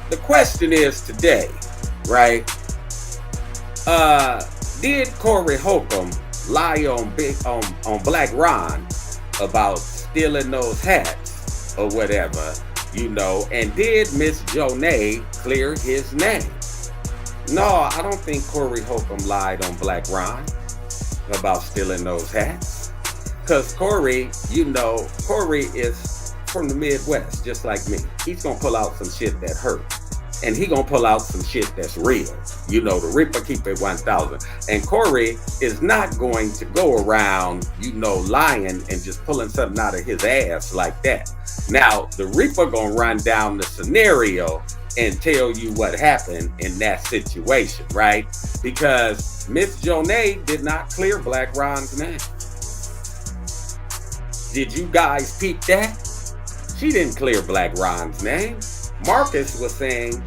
the question is today, right? Did Corey Holcomb lie on Black Ron about stealing those hats or whatever, and did Miss Jonay clear his name? No, I don't think Corey Holcomb lied on Black Ron about stealing those hats. Because Corey is from the Midwest, just like me. He's going to pull out some shit that hurts. And he going to pull out some shit that's real. The Reaper keep it 1,000. And Corey is not going to go around, lying and just pulling something out of his ass like that. Now, the Reaper going to run down the scenario and tell you what happened in that situation, right? Because Miss Jonay did not clear Black Ron's name. Did you guys peep that? She didn't clear Black Ron's name. Marcus was saying,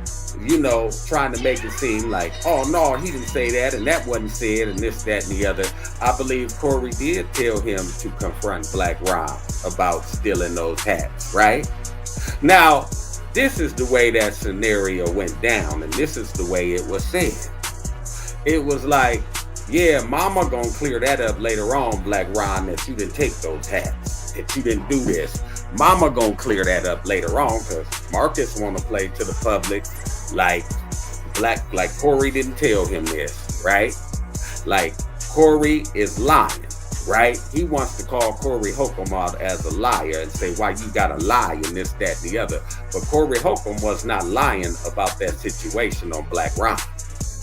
trying to make it seem like, oh no, he didn't say that and that wasn't said and this, that, and the other. I believe Corey did tell him to confront Black Ron about stealing those hats, right? Now, this is the way that scenario went down, and this is the way it was said. It was like, yeah, mama gonna clear that up later on, Black Ron, that you didn't take those hats, that you didn't do this. Mama gonna clear that up later on, because Marcus wanna play to the public like Corey didn't tell him this, right? Like Corey is lying, right? He wants to call Corey Holcomb out as a liar and say, why you gotta lie and this, that, and the other. But Corey Holcomb was not lying about that situation on Black Ron.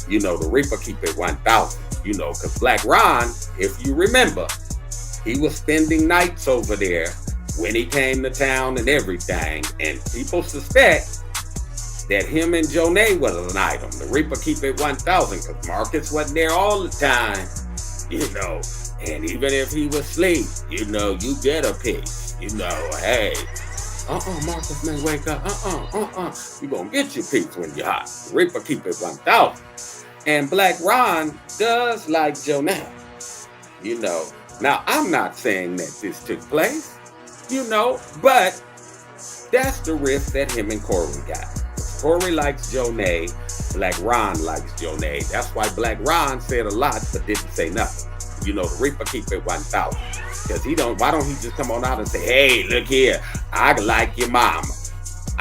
The Reaper keep it 1,000, because Black Ron, if you remember, he was spending nights over there when he came to town and everything. And people suspect that him and Jonay was an item. The Reaper keep it 1,000 because Marcus wasn't there all the time, And even if he was asleep, you get a piece, hey. Marcus may wake up. You gonna get your piece when you're hot. The Reaper keep it 1,000. And Black Ron does like Jonay, Now, I'm not saying that this took place, but that's the riff that him and Corey got. Corey likes Jonay, Black Ron likes Jonay. That's why Black Ron said a lot but didn't say nothing. The Reaper keep it 1,000. Because why don't he just come on out and say, hey, look here, I like your mama.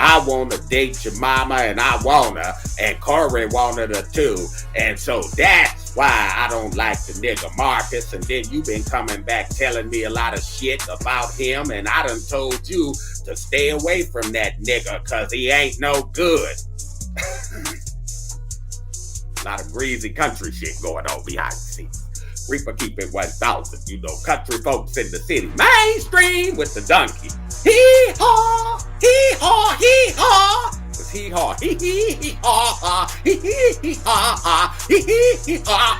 I want to date your mama and I want her, and Corey wanted her too. And so that's why I don't like the nigga Marcus. And then you been coming back telling me a lot of shit about him, and I done told you to stay away from that nigga because he ain't no good. A lot of greasy country shit going on behind the scenes. Reaper keep it 1,000, country folks in the city. Mainstream with the donkey. Hee-haw, hee-haw, hee-haw. It's hee-haw, hee-hee-hee-haw, hee-hee-hee-haw, hee-hee-hee-haw.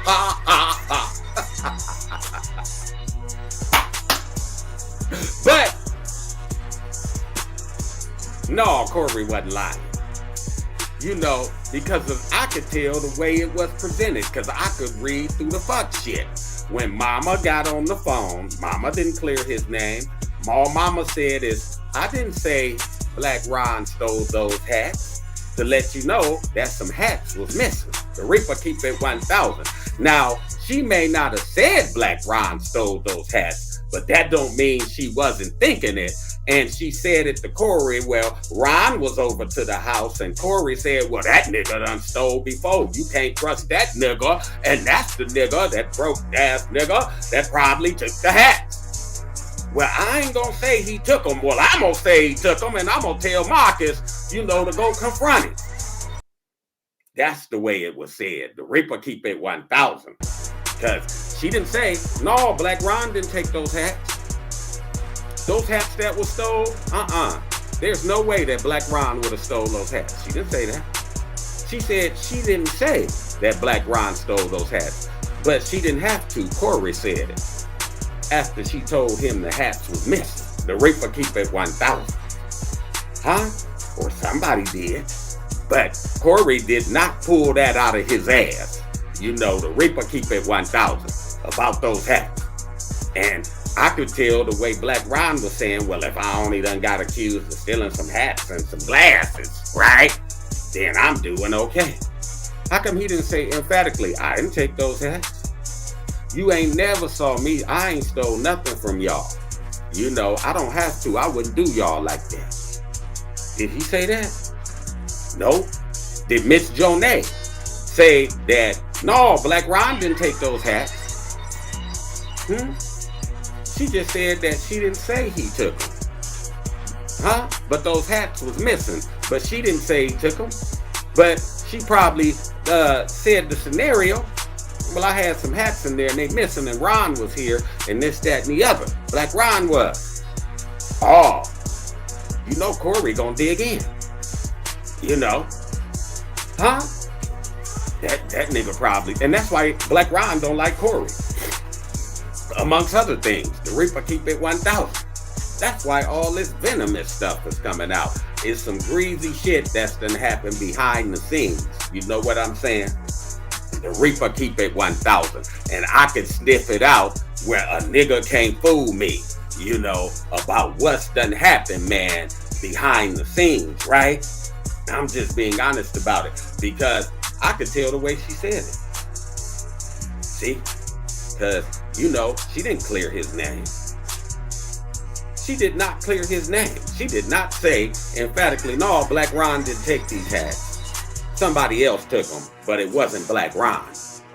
But, no, Corey wasn't lying. Because I could tell the way it was presented, because I could read through the fuck shit. When Mama got on the phone, Mama didn't clear his name. All Mama said is, I didn't say Black Ron stole those hats. To let you know that some hats was missing. The Reaper keep it 1,000. Now, she may not have said Black Ron stole those hats, but that don't mean she wasn't thinking it. And she said it to Corey, well, Ron was over to the house, and Corey said, well, that nigga done stole before. You can't trust that nigga, and that's the nigga, that broke-ass nigga, that probably took the hats. Well, I ain't gonna say he took them. Well, I'm gonna say he took them, and I'm gonna tell Marcus, to go confront it. That's the way it was said. The Reaper keep it 1,000. Because she didn't say, no, Black Ron didn't take those hats. Those hats that were stole, there's no way that Black Ron would have stole those hats. She didn't say that. She said she didn't say that Black Ron stole those hats. But she didn't have to. Corey said it. After she told him the hats was missing. The Reaper keep it 1,000. Huh? Or somebody did. But Corey did not pull that out of his ass. The Reaper keep it 1,000 about those hats. And I could tell the way Black Ron was saying, well, if I only done got accused of stealing some hats and some glasses, right? then I'm doing okay. How come he didn't say emphatically, I didn't take those hats? You ain't never saw me. I ain't stole nothing from y'all. You know, I don't have to. I wouldn't do y'all like that. Did he say that? No. Did Miss Jonay say that, no, Black Ron didn't take those hats? She just said that she didn't say he took them. Huh? But those hats was missing. But she didn't say he took them. But she probably said the scenario. Well, I had some hats in there and they missing, and Ron was here, and this, that, and the other. Black Ron was. Oh, you know Corey gonna dig in. You know. Huh? That nigga probably. And that's why Black Ron don't like Corey. Amongst other things. The Reaper keep it 1,000. That's why all this venomous stuff is coming out. It's some greasy shit that's done happen behind the scenes. You know what I'm saying? The Reaper keep it 1,000. And I can sniff it out where a nigga can't fool me, you know, about what's done happened, man, behind the scenes, right? I'm just being honest about it because I could tell the way she said it. See? Because, you know, she didn't clear his name. She did not clear his name. She did not say emphatically, no, Black Ron didn't take these hats. Somebody else took them, but it wasn't Black Ron.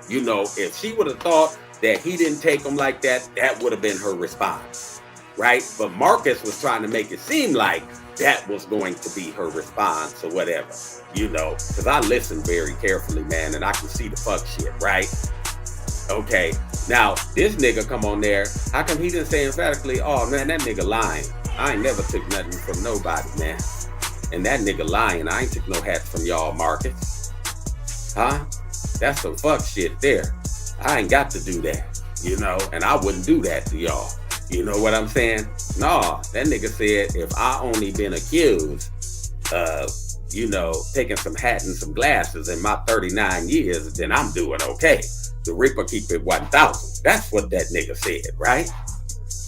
You know, if she would have thought that he didn't take them like that, that would have been her response, right? But Marcus was trying to make it seem like that was going to be her response or whatever, you know, because I listen very carefully, man, and I can see the fuck shit, right? Okay, now this nigga come on there. How come he didn't say emphatically, oh man, that nigga lying? I ain't never took nothing from nobody, man. And that nigga lying. I ain't took no hats from y'all, Marcus. Huh? That's some fuck shit there. I ain't got to do that, you know, and I wouldn't do that to y'all. You know what I'm saying? No, that nigga said if I only been accused of, you know, taking some hat and some glasses in my 39 years, then I'm doing okay. The Reaper keep it 1,000. That's what that nigga said, right?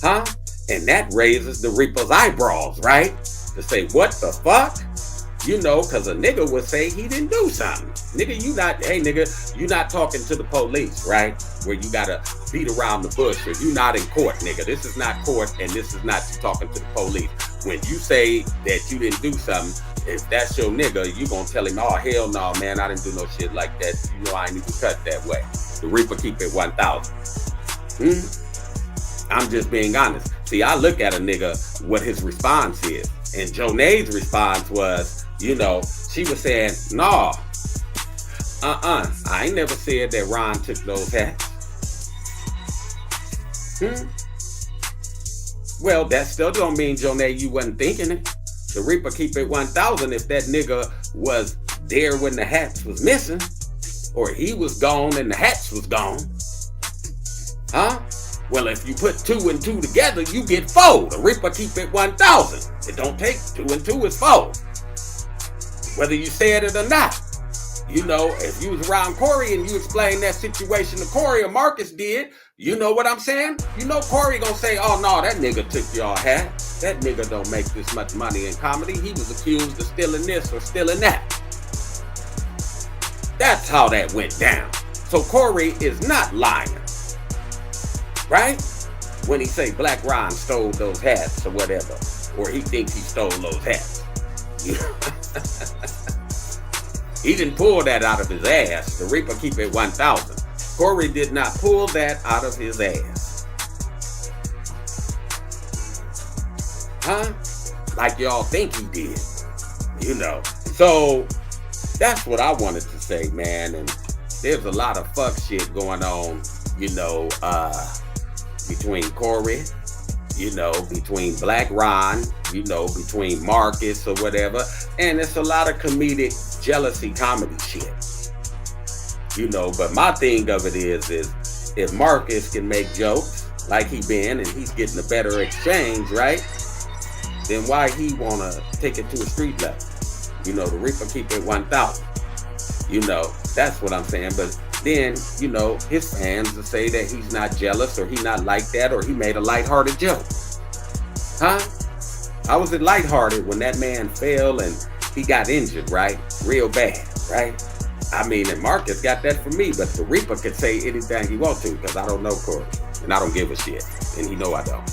Huh? And that raises the Reaper's eyebrows, right? To say, what the fuck? You know, because a nigga would say he didn't do something. Nigga, you not talking to the police, right? Where you gotta beat around the bush, or you not in court, nigga. This is not court, and this is not you talking to the police. When you say that you didn't do something, if that's your nigga, you gonna tell him, oh, hell no, man, I didn't do no shit like that. You know I ain't even cut that way. The Reaper keep it 1,000. I'm just being honest. See, I look at a nigga, what his response is. And Jonay's response was, you know, she was saying, nah, I ain't never said that Ron took those hats. Well, that still don't mean, Jonay, you wasn't thinking it. The Reaper keep it 1,000 if that nigga was there when the hats was missing, or he was gone and the hats was gone. Huh? Well, if you put 2 and 2 together, you get 4. The Reaper keep it 1,000. It don't take 2 and 2 is 4. Whether you said it or not. You know, if you was around Corey and you explained that situation to Corey, or Marcus did, you know what I'm saying? You know Corey gonna say, oh no, that nigga took y'all hat. That nigga don't make this much money in comedy. He was accused of stealing this or stealing that. That's how that went down. So Corey is not lying. Right? When he say Black Ron stole those hats or whatever, or he thinks he stole those hats. He didn't pull that out of his ass. The Reaper keep it 1,000. Corey did not pull that out of his ass. Huh? Like y'all think he did. You know. So that's what I wanted to say, man. And there's a lot of fuck shit going on, you know, between Corey, you know, between Black Ron, you know, between Marcus or whatever. And it's a lot of comedic jealousy comedy shit. You know, but my thing of it is if Marcus can make jokes like he been and he's getting a better exchange, right? Then why he wanna take it to a street level? You know, the Reaper keep it 1,000. You know, that's what I'm saying. But then, you know, his fans will say that he's not jealous or he not like that or he made a lighthearted joke. Huh? How was it lighthearted when that man fell and he got injured, right? Real bad, right? I mean, and Marcus got that from me, but the Reaper could say anything he wants to because I don't know Corey and I don't give a shit, and he know I don't.